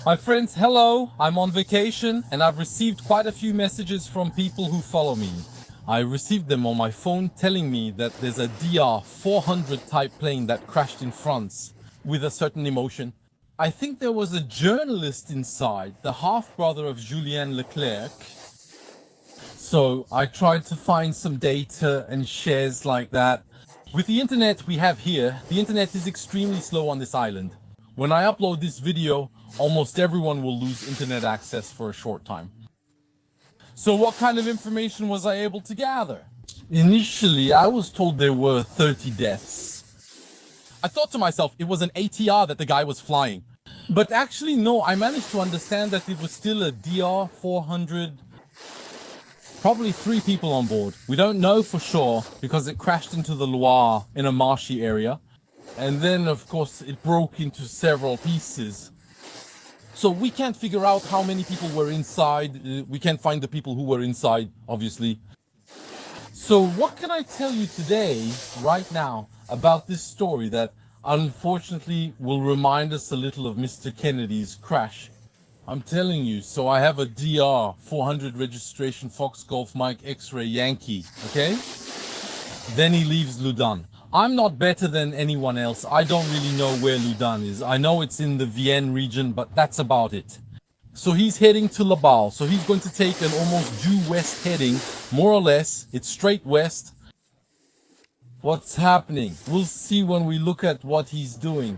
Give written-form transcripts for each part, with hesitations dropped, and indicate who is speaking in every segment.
Speaker 1: My friends, hello. I'm on vacation and I've received quite a few messages from people who follow me. I received them on my phone telling me that there's a DR400 type plane that crashed in France with a certain emotion. I think there was a journalist inside, the half-brother of Julien Leclerc. So I tried to find some data and shares like that. With the internet we have here, the internet is extremely slow on this island. When I upload this video, almost everyone will lose internet access for a short time. So what kind of information was I able to gather? Initially, I was told there were 30 deaths. I thought to myself it was an ATR that the guy was flying. But actually, no, I managed to understand that it was still a DR400. Probably 3 people on board. We don't know for sure because it crashed into the Loire in a marshy area. And then, of course, it broke into several pieces. So we can't figure out how many people were inside. We can't find the people who were inside, obviously. So what can I tell you today, right now, about this story that unfortunately will remind us a little of Mr. Kennedy's crash? I'm telling you, so I have a DR400 registration Fox Golf Mike X-Ray Yankee, okay? Then he leaves Loudun. I'm not better than anyone else. I don't really know where Loudun is. I know it's in the Vienne region, but that's about it. So he's heading to La Baule. So he's going to take an almost due west heading, more or less. It's straight west. What's happening? We'll see when we look at what he's doing.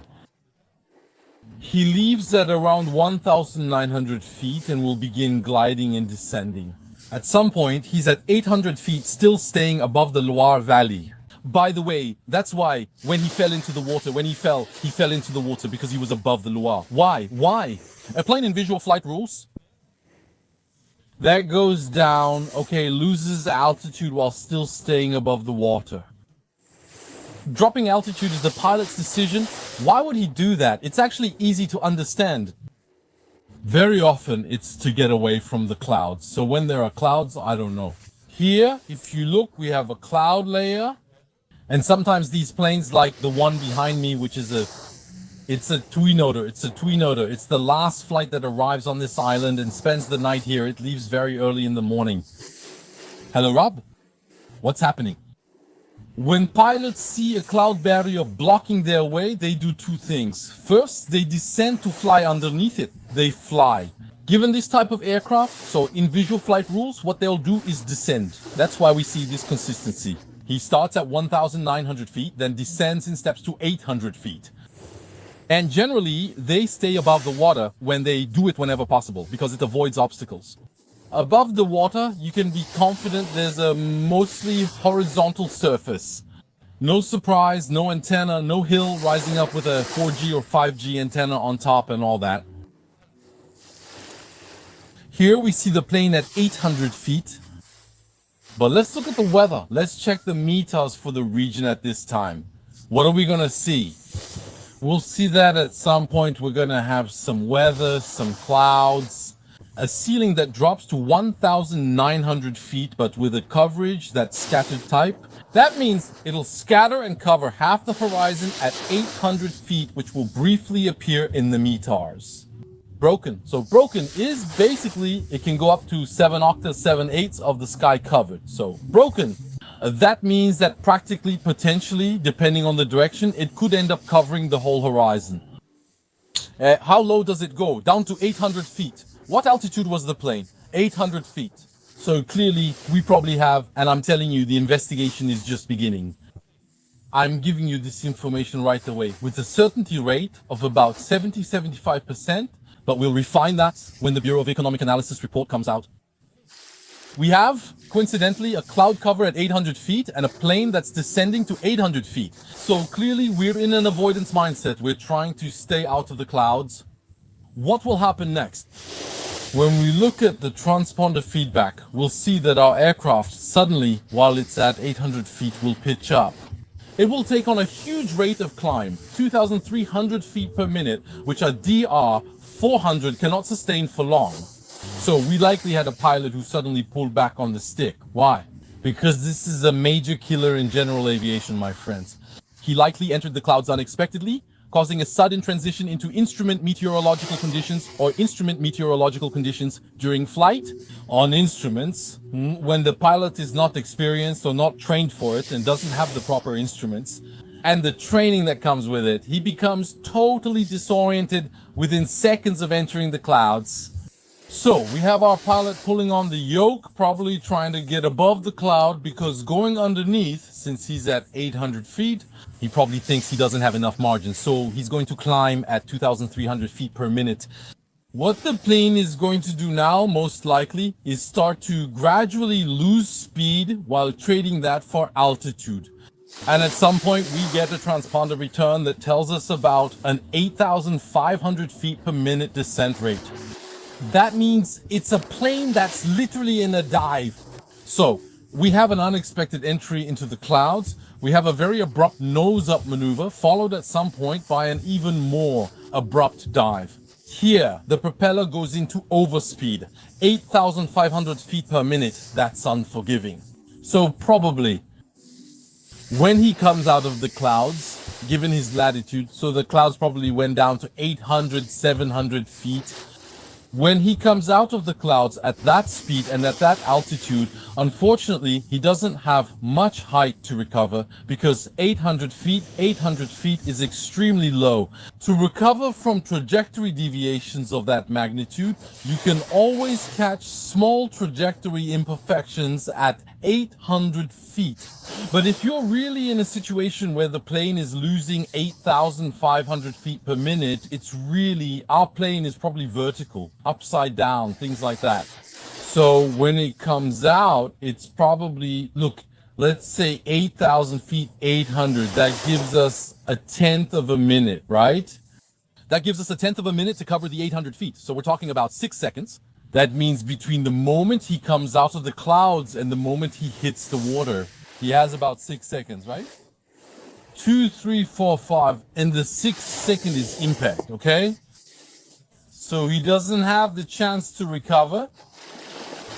Speaker 1: He leaves at around 1,900 feet and will begin gliding and descending. At some point, he's at 800 feet, still staying above the Loire Valley. By the way, that's why when he fell into the water, he fell into the water because he was above the Loire. Why? Why? A plane in visual flight rules. That goes down, okay, loses altitude while still staying above the water. Dropping altitude is the pilot's decision. Why would he do that? It's actually easy to understand. Very often it's to get away from the clouds. So when there are clouds, I don't know. Here, if you look, we have a cloud layer. And sometimes these planes, like the one behind me, which is it's a twin-otter. It's the last flight that arrives on this island and spends the night here. It leaves very early in the morning. Hello, Rob? What's happening? When pilots see a cloud barrier blocking their way, they do 2 things. First, they descend to fly underneath it. They fly. Given this type of aircraft, so in visual flight rules, what they'll do is descend. That's why we see this consistency. He starts at 1,900 feet, then descends in steps to 800 feet. And generally, they stay above the water when they do it whenever possible, because it avoids obstacles. Above the water, you can be confident there's a mostly horizontal surface. No surprise, no antenna, no hill rising up with a 4G or 5G antenna on top and all that. Here we see the plane at 800 feet. But let's look at the weather. Let's check the meters for the region at this time. What are we going to see? We'll see that at some point we're going to have some weather, some clouds, a ceiling that drops to 1,900 feet, but with a coverage that's scattered type. That means it'll scatter and cover half the horizon at 800 feet, which will briefly appear in the meters. Broken. So broken is basically, it can go up to 7 octaves, 7/8 of the sky covered. So broken. That means that practically, potentially, depending on the direction, it could end up covering the whole horizon. How low does it go? Down to 800 feet. What altitude was the plane? 800 feet. So clearly, we probably have, and I'm telling you, the investigation is just beginning. I'm giving you this information right away with a certainty rate of about 70-75%. But we'll refine that when the Bureau of Economic Analysis report comes out. We have, coincidentally, a cloud cover at 800 feet and a plane that's descending to 800 feet. So clearly we're in an avoidance mindset. We're trying to stay out of the clouds. What will happen next? When we look at the transponder feedback, we'll see that our aircraft suddenly, while it's at 800 feet, will pitch up. It will take on a huge rate of climb, 2,300 feet per minute, which a DR400 cannot sustain for long. So we likely had a pilot who suddenly pulled back on the stick. Why? Because this is a major killer in general aviation, my friends. He likely entered the clouds unexpectedly, causing a sudden transition into instrument meteorological conditions or instrument meteorological conditions during flight. On instruments, when the pilot is not experienced or not trained for it and doesn't have the proper instruments, and the training that comes with it, he becomes totally disoriented within seconds of entering the clouds. So we have our pilot pulling on the yoke, probably trying to get above the cloud, because going underneath, since he's at 800 feet, he probably thinks he doesn't have enough margin. So he's going to climb at 2,300 feet per minute. What the plane is going to do now, most likely, is start to gradually lose speed while trading that for altitude. And at some point, we get a transponder return that tells us about an 8,500 feet per minute descent rate. That means it's a plane that's literally in a dive. So we have an unexpected entry into the clouds. We have a very abrupt nose-up maneuver, followed at some point by an even more abrupt dive. Here, the propeller goes into overspeed, 8,500 feet per minute. That's unforgiving. So probably when he comes out of the clouds, given his latitude, so the clouds probably went down to 800, 700 feet. When he comes out of the clouds at that speed and at that altitude, unfortunately, he doesn't have much height to recover, because 800 feet is extremely low. To recover from trajectory deviations of that magnitude, you can always catch small trajectory imperfections at 800 feet. But if you're really in a situation where the plane is losing 8,500 feet per minute, our plane is probably vertical, upside down, things like that. So when it comes out, it's probably, look, let's say 8,000 feet, 800. That gives us a tenth of a minute, right? That gives us a tenth of a minute to cover the 800 feet. So we're talking about 6 seconds. That means between the moment he comes out of the clouds and the moment he hits the water, he has about 6 seconds, right? 2, 3, 4, 5, and the 6th second is impact, okay? So he doesn't have the chance to recover.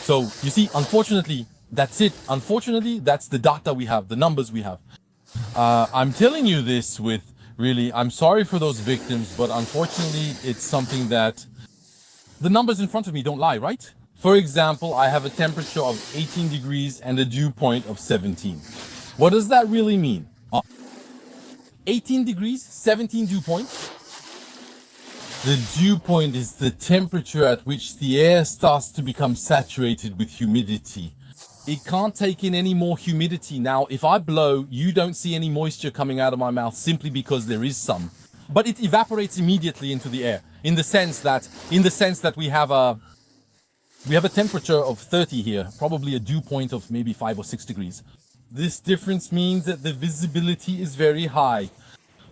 Speaker 1: So you see, unfortunately, that's it. Unfortunately, that's the data we have, the numbers we have. I'm telling you this with really, I'm sorry for those victims, but unfortunately, it's something that the numbers in front of me don't lie, right? For example, I have a temperature of 18 degrees and a dew point of 17. What does that really mean? 18 degrees, 17 dew point. The dew point is the temperature at which the air starts to become saturated with humidity. It can't take in any more humidity. Now, if I blow, you don't see any moisture coming out of my mouth simply because there is some. But it evaporates immediately into the air, in the sense that we have a temperature of 30 here, probably a dew point of maybe 5 or 6 degrees. This difference means that the visibility is very high.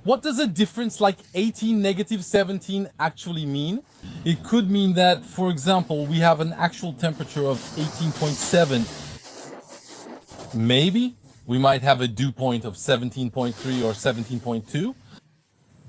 Speaker 1: What does a difference like 18 negative 17 actually mean? It could mean that, for example, we have an actual temperature of 18.7. Maybe we might have a dew point of 17.3 or 17.2.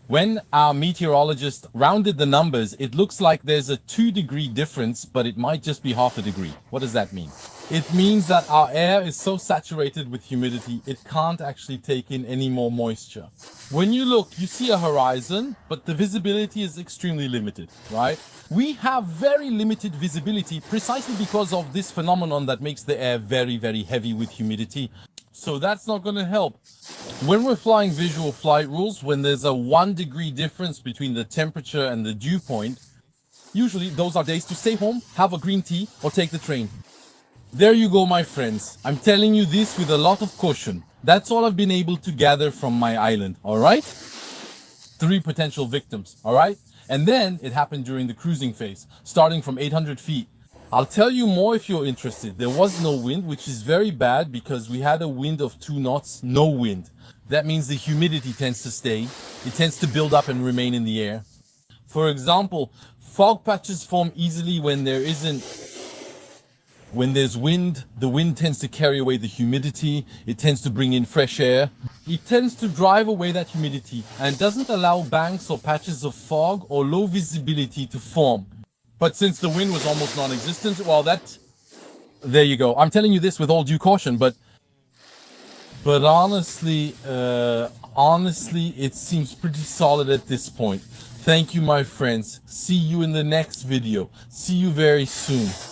Speaker 1: When our meteorologist rounded the numbers, it looks like there's a 2-degree difference, but it might just be half a degree. What does that mean? It means that our air is so saturated with humidity, it can't actually take in any more moisture. When you look, you see a horizon, but the visibility is extremely limited, right? We have very limited visibility precisely because of this phenomenon that makes the air very, very heavy with humidity. So that's not going to help. When we're flying visual flight rules, when there's a 1-degree difference between the temperature and the dew point, usually those are days to stay home, have a green tea, or take the train. There you go, my friends. I'm telling you this with a lot of caution. That's all I've been able to gather from my island, all right? 3 potential victims, all right? And then it happened during the cruising phase, starting from 800 feet. I'll tell you more if you're interested. There was no wind, which is very bad because we had a wind of 2 knots, no wind. That means the humidity tends to stay. It tends to build up and remain in the air. For example, fog patches form easily when there's wind. The wind tends to carry away the humidity. It tends to bring in fresh air. It tends to drive away that humidity and doesn't allow banks or patches of fog or low visibility to form. But since the wind was almost non-existent, well, there you go. I'm telling you this with all due caution, but honestly, Honestly, it seems pretty solid at this point. Thank you, my friends. See you in the next video. See you very soon.